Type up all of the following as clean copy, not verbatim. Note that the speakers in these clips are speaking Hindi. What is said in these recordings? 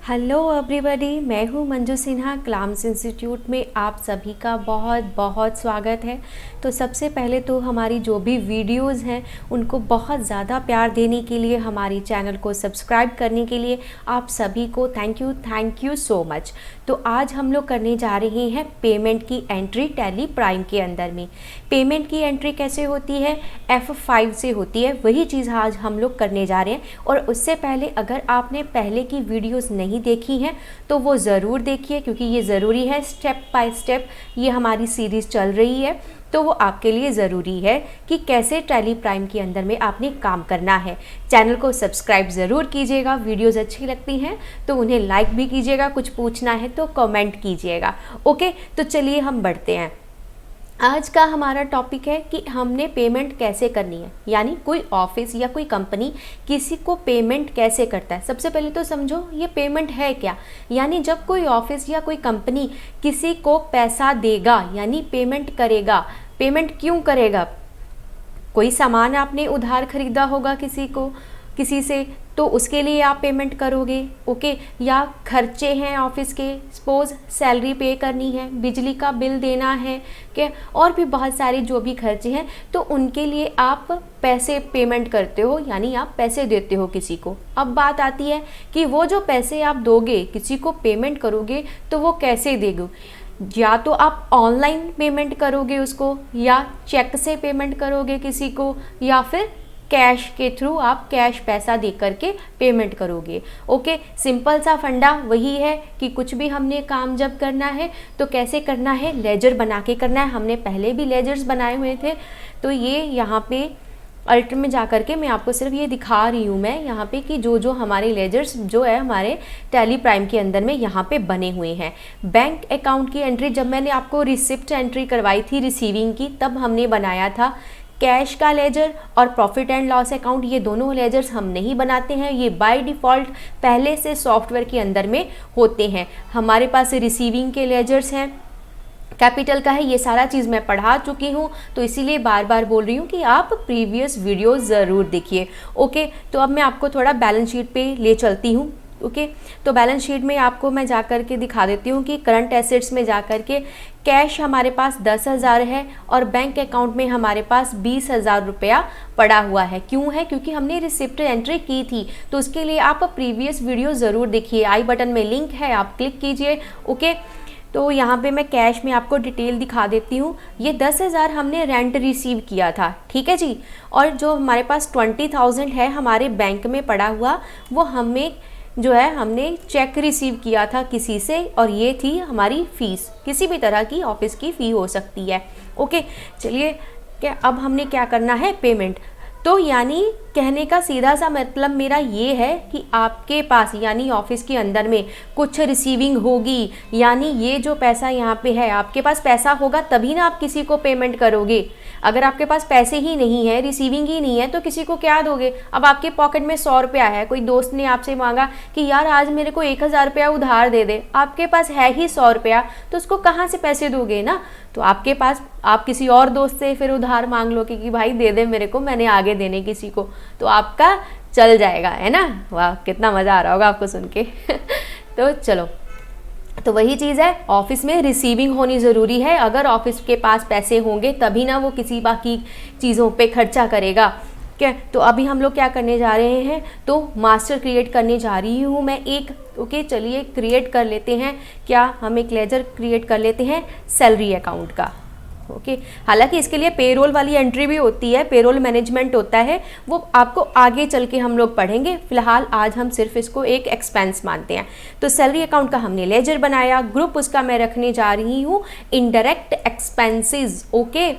हेलो एवरीबॉडी, मैं हूँ मंजू सिन्हा। क्लाम्स इंस्टीट्यूट में आप सभी का बहुत बहुत स्वागत है। तो सबसे पहले तो हमारी जो भी वीडियोस हैं उनको बहुत ज़्यादा प्यार देने के लिए, हमारी चैनल को सब्सक्राइब करने के लिए आप सभी को थैंक यू सो मच। तो आज हम लोग करने जा रहे हैं पेमेंट की एंट्री टैली प्राइम के अंदर में। पेमेंट की एंट्री कैसे होती है? F5 से होती है। वही चीज़ आज हम लोग करने जा रहे हैं। और उससे पहले अगर आपने पहले की वीडियोस नहीं देखी हैं तो वो ज़रूर देखिए, क्योंकि ये ज़रूरी है। स्टेप बाय स्टेप ये हमारी सीरीज़ चल रही है, तो वो आपके लिए ज़रूरी है कि कैसे टैली प्राइम के अंदर में आपने काम करना है। चैनल को सब्सक्राइब ज़रूर कीजिएगा। वीडियोस अच्छी लगती हैं तो उन्हें लाइक भी कीजिएगा। कुछ पूछना है तो कमेंट कीजिएगा। ओके, तो चलिए हम बढ़ते हैं। आज का हमारा टॉपिक है कि हमने पेमेंट कैसे करनी है, यानी कोई ऑफिस या कोई कंपनी किसी को पेमेंट कैसे करता है। सबसे पहले तो समझो ये पेमेंट है क्या। यानी जब कोई ऑफिस या कोई कंपनी किसी को पैसा देगा यानी पेमेंट करेगा। पेमेंट क्यों करेगा? कोई सामान आपने उधार खरीदा होगा किसी से, तो उसके लिए आप पेमेंट करोगे। ओके, या खर्चे हैं ऑफिस के, सपोज सैलरी पे करनी है, बिजली का बिल देना है, क्या और भी बहुत सारे जो भी खर्चे हैं, तो उनके लिए आप पैसे पेमेंट करते हो, यानी आप पैसे देते हो किसी को। अब बात आती है कि वो जो पैसे आप दोगे, किसी को पेमेंट करोगे, तो वो कैसे देगो। या तो आप ऑनलाइन पेमेंट करोगे उसको, या चेक से पेमेंट करोगे किसी को, या फिर कैश के थ्रू आप कैश पैसा दे करके पेमेंट करोगे। ओके, सिंपल सा फंडा वही है कि कुछ भी हमने काम जब करना है तो कैसे करना है, लेजर बना के करना है। हमने पहले भी लेजर्स बनाए हुए थे, तो ये यहाँ पे अल्टर में जा करके मैं आपको सिर्फ ये दिखा रही हूँ मैं यहाँ पे कि जो हमारे लेजर्स जो है हमारे टैली प्राइम के अंदर में यहाँ पे बने हुए हैं। बैंक अकाउंट की एंट्री जब मैंने आपको रिसिप्ट एंट्री करवाई थी रिसीविंग की, तब हमने बनाया था। कैश का लेजर और प्रॉफिट एंड लॉस अकाउंट, ये दोनों लेजर्स हम नहीं बनाते हैं। ये बाय डिफ़ॉल्ट पहले से सॉफ्टवेयर के अंदर में होते हैं। हमारे पास रिसीविंग के लेजर्स हैं, कैपिटल का है, ये सारा चीज़ मैं पढ़ा चुकी हूँ, तो इसीलिए बार बार बोल रही हूँ कि आप प्रीवियस वीडियोस ज़रूर देखिए। ओके, तो अब मैं आपको थोड़ा बैलेंस शीट पे ले चलती हूँ। ओके, तो बैलेंस शीट में आपको मैं जा कर के दिखा देती हूँ कि करंट एसेट्स में जा कर के कैश हमारे पास 10,000 है और बैंक अकाउंट में हमारे पास 20,000 रुपया पड़ा हुआ है। क्यों है? क्योंकि हमने रिसिप्ट एंट्री की थी, तो उसके लिए आप प्रीवियस वीडियो ज़रूर देखिए। आई बटन में लिंक है, आप क्लिक कीजिए। ओके, तो यहाँ पे मैं कैश में आपको डिटेल दिखा देती हूँ। ये 10,000 हमने रेंट रिसीव किया था, ठीक है जी। और जो हमारे पास 20,000 है हमारे बैंक में पड़ा हुआ, वो हमें जो है हमने चेक रिसीव किया था किसी से, और ये थी हमारी फ़ीस। किसी भी तरह की ऑफिस की फ़ी हो सकती है। ओके, चलिए क्या अब हमने क्या करना है, पेमेंट। तो यानी कहने का सीधा सा मतलब मेरा ये है कि आपके पास यानी ऑफिस के अंदर में कुछ रिसीविंग होगी, यानी ये जो पैसा यहाँ पे है, आपके पास पैसा होगा तभी ना आप किसी को पेमेंट करोगे। अगर आपके पास पैसे ही नहीं है, रिसीविंग ही नहीं है, तो किसी को क्या दोगे। अब आपके पॉकेट में 100 रुपया है, कोई दोस्त ने आपसे मांगा कि यार आज मेरे को 1,000 रुपया उधार दे दे, आपके पास है ही 100 रुपया, तो उसको कहाँ से पैसे दोगे ना। तो आपके पास आप किसी और दोस्त से फिर उधार मांग लो कि भाई दे दे मेरे को, मैंने आगे देने किसी को, तो आपका चल जाएगा, है ना। वाह, कितना मज़ा आ रहा होगा आपको सुन के तो चलो, तो वही चीज़ है, ऑफिस में रिसीविंग होनी ज़रूरी है। अगर ऑफिस के पास पैसे होंगे तभी ना वो किसी बाकी चीज़ों पे खर्चा करेगा। क्या, तो अभी हम लोग क्या करने जा रहे हैं, तो मास्टर क्रिएट करने जा रही हूँ मैं एक। ओके, चलिए क्रिएट कर लेते हैं। क्या, हम एक लेजर क्रिएट कर लेते हैं सैलरी अकाउंट का। ओके, हालांकि इसके लिए पेरोल वाली एंट्री भी होती है, पेरोल मैनेजमेंट होता है, वो आपको आगे चल के हम लोग पढ़ेंगे। फिलहाल आज हम सिर्फ इसको एक एक्सपेंस मानते हैं। तो सैलरी अकाउंट का हमने लेजर बनाया, ग्रुप उसका मैं रखने जा रही हूँ indirect expenses. Okay,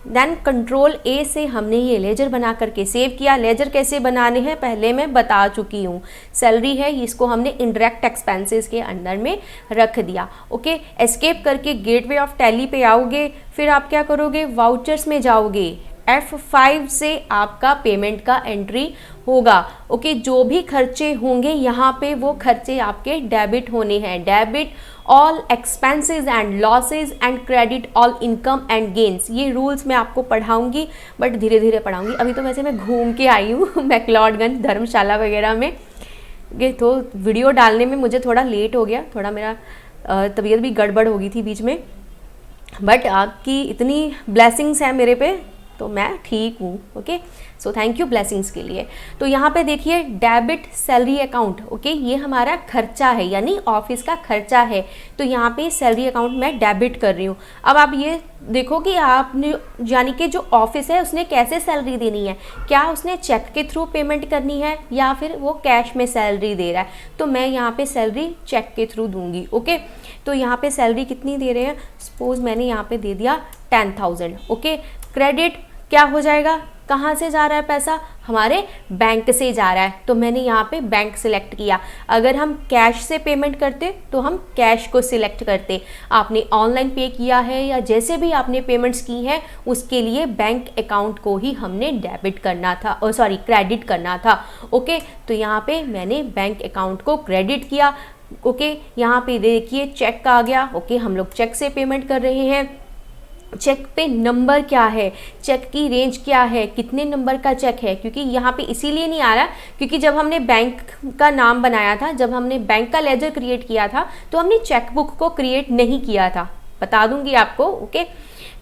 then control A से हमने ये लेजर बना करके सेव किया। लेजर कैसे बनाने हैं पहले मैं बता चुकी हूँ। सैलरी है, इसको हमने इनडायरेक्ट एक्सपेंसेस के अंदर में रख दिया। ओके, एस्केप करके गेटवे ऑफ टैली पे आओगे, फिर आप क्या करोगे, वाउचर्स में जाओगे। F5 से आपका पेमेंट का एंट्री होगा। ओके, जो भी खर्चे होंगे यहाँ पे वो खर्चे आपके डेबिट होने हैं। Debit all expenses and losses and credit all income and gains. ये रूल्स मैं आपको पढ़ाऊंगी, बट धीरे धीरे पढ़ाऊंगी। अभी तो वैसे मैं घूम के आई हूँ मैक्लोडगंज धर्मशाला वगैरह में, ओके, तो वीडियो डालने में मुझे थोड़ा लेट हो गया, थोड़ा मेरा तबीयत भी गड़बड़ हो गई थी बीच में, बट आपकी इतनी ब्लेसिंग्स हैं मेरे पे तो मैं ठीक हूँ। Okay, so thank you blessings के लिए। तो यहाँ पे देखिए डेबिट सैलरी अकाउंट, ओके, ये हमारा खर्चा है यानी ऑफिस का खर्चा है, तो यहाँ पे सैलरी अकाउंट मैं डेबिट कर रही हूँ। अब आप ये देखो कि आपने यानी कि जो ऑफिस है उसने कैसे सैलरी देनी है, क्या उसने चेक के थ्रू पेमेंट करनी है या फिर वो कैश में सैलरी दे रहा है, तो मैं यहाँ पे सैलरी चेक के थ्रू दूंगी। ओके, तो यहाँ पे सैलरी कितनी दे रहे हैं, सपोज मैंने यहाँ पे दे दिया 10,000। ओके, क्रेडिट क्या हो जाएगा, कहाँ से जा रहा है पैसा, हमारे बैंक से जा रहा है, तो मैंने यहाँ पे बैंक सिलेक्ट किया। अगर हम कैश से पेमेंट करते तो हम कैश को सिलेक्ट करते, आपने ऑनलाइन पे किया है या जैसे भी आपने पेमेंट्स की हैं उसके लिए बैंक अकाउंट को ही हमने डेबिट करना था, क्रेडिट करना था। ओके, तो यहाँ पे मैंने बैंक अकाउंट को क्रेडिट किया। ओके, यहाँ पे देखिए चेक आ गया। ओके, हम लोग चेक से पेमेंट कर रहे हैं। चेक पे नंबर क्या है, चेक की रेंज क्या है, कितने नंबर का चेक है, क्योंकि यहाँ पे इसीलिए नहीं आ रहा क्योंकि जब हमने बैंक का नाम बनाया था, जब हमने बैंक का लेजर क्रिएट किया था तो हमने चेकबुक को क्रिएट नहीं किया था, बता दूंगी आपको। ओके,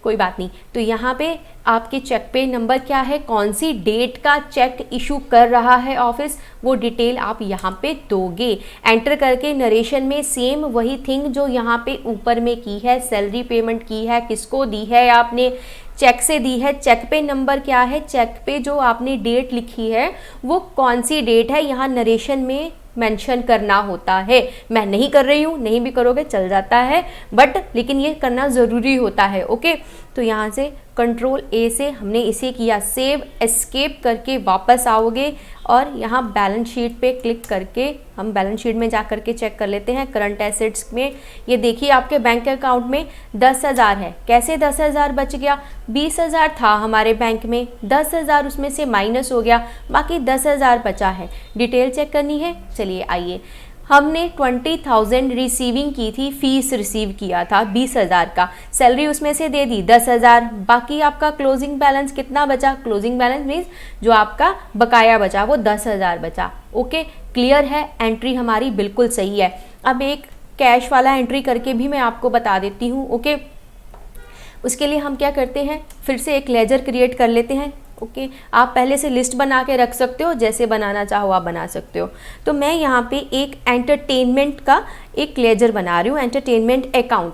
कोई बात नहीं। तो यहाँ पे आपके चेक पे नंबर क्या है, कौन सी डेट का चेक इशू कर रहा है ऑफिस, वो डिटेल आप यहाँ पे दोगे। एंटर करके नरेशन में सेम वही थिंग जो यहाँ पे ऊपर में की है, सैलरी पेमेंट की है, किसको दी है आपने, चेक से दी है, चेक पे नंबर क्या है, चेक पे जो आपने डेट लिखी है वो कौन सी डेट है, यहाँ नरेशन में मेंशन करना होता है। मैं नहीं कर रही हूँ, नहीं भी करोगे चल जाता है, बट लेकिन ये करना ज़रूरी होता है। ओके, तो यहाँ से कंट्रोल ए से हमने इसे किया सेव, एस्केप करके वापस आओगे और यहाँ बैलेंस शीट पे क्लिक करके हम बैलेंस शीट में जा करके चेक कर लेते हैं। करंट एसेट्स में ये देखिए आपके बैंक अकाउंट में 10,000 है। कैसे 10,000 बच गया, 20,000 था हमारे बैंक में, 10,000 उसमें से माइनस हो गया, बाकी 10,000 बचा है। डिटेल चेक करनी है, चलिए आइए। हमने 20,000 रिसीविंग की थी, फीस रिसीव किया था 20,000 का, सैलरी उसमें से दे दी 10,000, बाकी आपका क्लोजिंग बैलेंस कितना बचा, क्लोजिंग बैलेंस मीन्स जो आपका बकाया बचा वो 10,000 बचा। ओके, क्लियर है, एंट्री हमारी बिल्कुल सही है। अब एक कैश वाला एंट्री करके भी मैं आपको बता देती हूँ। ओके, उसके लिए हम क्या करते हैं, फिर से एक लेजर क्रिएट कर लेते हैं। ओके, आप पहले से लिस्ट बना के रख सकते हो, जैसे बनाना चाहो आप बना सकते हो। तो मैं यहाँ पे एक एंटरटेनमेंट का एक लेजर बना रही हूँ, एंटरटेनमेंट अकाउंट।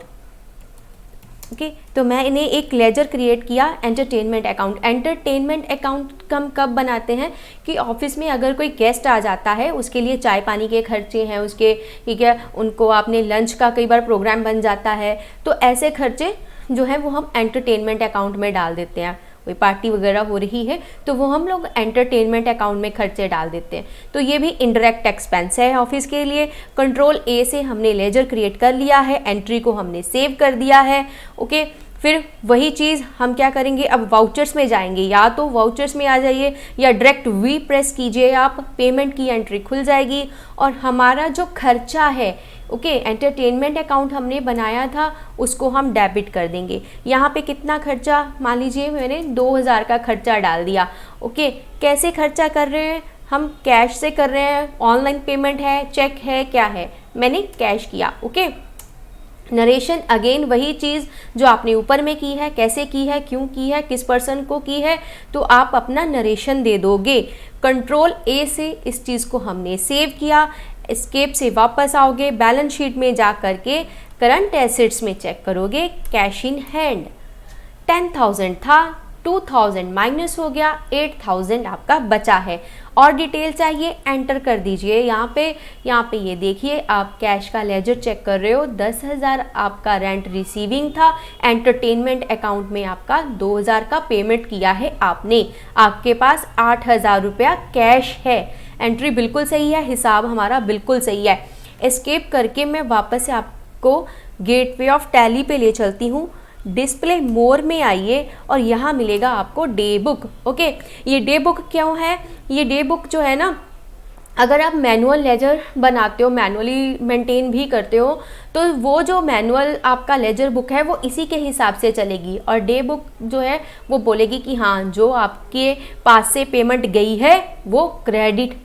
ओके, तो मैं इन्हें एक लेजर क्रिएट किया, एंटरटेनमेंट अकाउंट। एंटरटेनमेंट अकाउंट हम कब बनाते हैं कि ऑफिस में अगर कोई गेस्ट आ जाता है, उसके लिए चाय पानी के खर्चे हैं उसके, ठीक है, उनको आपने लंच का कई बार प्रोग्राम बन जाता है, तो ऐसे खर्चे जो है वो हम एंटरटेनमेंट अकाउंट में डाल देते हैं। कोई पार्टी वगैरह हो रही है तो वो हम लोग एंटरटेनमेंट अकाउंट में खर्चे डाल देते हैं। तो ये भी इनडायरेक्ट एक्सपेंस है ऑफिस के लिए। कंट्रोल ए से हमने लेजर क्रिएट कर लिया है, एंट्री को हमने सेव कर दिया है। ओके, फिर वही चीज़ हम क्या करेंगे, अब वाउचर्स में जाएंगे, या तो वाउचर्स में आ जाइए या डायरेक्ट वी प्रेस कीजिए, आप पेमेंट की एंट्री खुल जाएगी और हमारा जो खर्चा है, ओके, एंटरटेनमेंट अकाउंट हमने बनाया था उसको हम डेबिट कर देंगे। यहाँ पे कितना खर्चा, मान लीजिए मैंने 2,000 का खर्चा डाल दिया। ओके, कैसे खर्चा कर रहे हैं हम, कैश से कर रहे हैं, ऑनलाइन पेमेंट है, चेक है, क्या है, मैंने कैश किया। ओके, नरेशन अगेन वही चीज़ जो आपने ऊपर में की है, कैसे की है, क्यों की है, किस पर्सन को की है, तो आप अपना नरेशन दे दोगे। कंट्रोल ए से इस चीज़ को हमने सेव किया, एस्केप से वापस आओगे, बैलेंस शीट में जा करके करंट एसेट्स में चेक करोगे, कैश इन हैंड 10,000 था, 2,000 माइनस हो गया, 8,000 आपका बचा है। और डिटेल चाहिए एंटर कर दीजिए यहाँ पे ये देखिए आप कैश का लेजर चेक कर रहे हो, 10,000 आपका रेंट रिसीविंग था, एंटरटेनमेंट अकाउंट में आपका 2,000 का पेमेंट किया है आपने, आपके पास 8,000 रुपया कैश है। एंट्री बिल्कुल सही है, हिसाब हमारा बिल्कुल सही है। एस्केप करके मैं वापस से आपको गेटवे ऑफ टैली पे ले चलती हूँ। डिस्प्ले मोर में आइए और यहाँ मिलेगा आपको डे बुक। ओके, ये डे बुक क्यों है, ये डे बुक जो है ना, अगर आप मैनुअल लेजर बनाते हो, मैनुअली मेंटेन भी करते हो, तो वो जो मैनुअल आपका लेजर बुक है वो इसी के हिसाब से चलेगी, और डे बुक जो है वो बोलेगी कि हाँ जो आपके पास से पेमेंट गई है वो क्रेडिट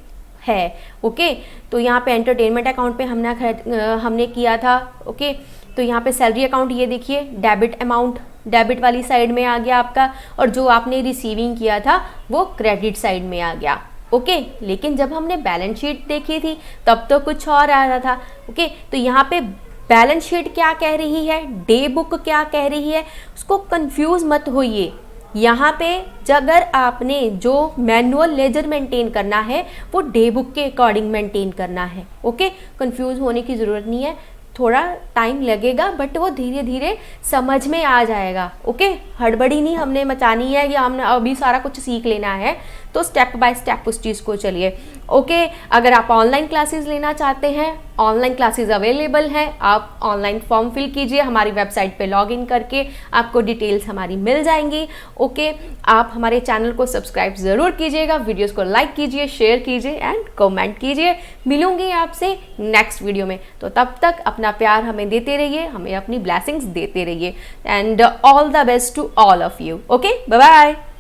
है। ओके, तो यहाँ पे एंटरटेनमेंट अकाउंट पे हमने किया था। ओके, तो यहाँ पे सैलरी अकाउंट ये देखिए डेबिट अमाउंट डेबिट वाली साइड में आ गया आपका, और जो आपने रिसीविंग किया था वो क्रेडिट साइड में आ गया। ओके, लेकिन जब हमने बैलेंस शीट देखी थी तब तो कुछ और आ रहा था। ओके, तो यहाँ पे बैलेंस शीट क्या कह रही है, डे बुक क्या कह रही है, उसको कंफ्यूज मत होइए। यहाँ पे अगर आपने जो मैनुअल लेजर मेंटेन करना है वो डे बुक के अकॉर्डिंग मेंटेन करना है। ओके, कंफ्यूज होने की ज़रूरत नहीं है, थोड़ा टाइम लगेगा बट वो धीरे धीरे समझ में आ जाएगा। ओके, हड़बड़ी नहीं हमने मचानी है कि हमने अभी सारा कुछ सीख लेना है, तो स्टेप बाय स्टेप उस चीज़ को चलिए। ओके, अगर आप ऑनलाइन क्लासेस लेना चाहते हैं, ऑनलाइन क्लासेस अवेलेबल हैं, आप ऑनलाइन फॉर्म फिल कीजिए, हमारी वेबसाइट पे लॉगिन करके आपको डिटेल्स हमारी मिल जाएंगी। ओके, आप हमारे चैनल को सब्सक्राइब ज़रूर कीजिएगा, वीडियोस को लाइक कीजिए, शेयर कीजिए एंड कमेंट कीजिए। मिलूंगी आपसे नेक्स्ट वीडियो में, तो तब तक अपना प्यार हमें देते रहिए, हमें अपनी ब्लेसिंग्स देते रहिए and all the best to all of you. Okay, bye bye.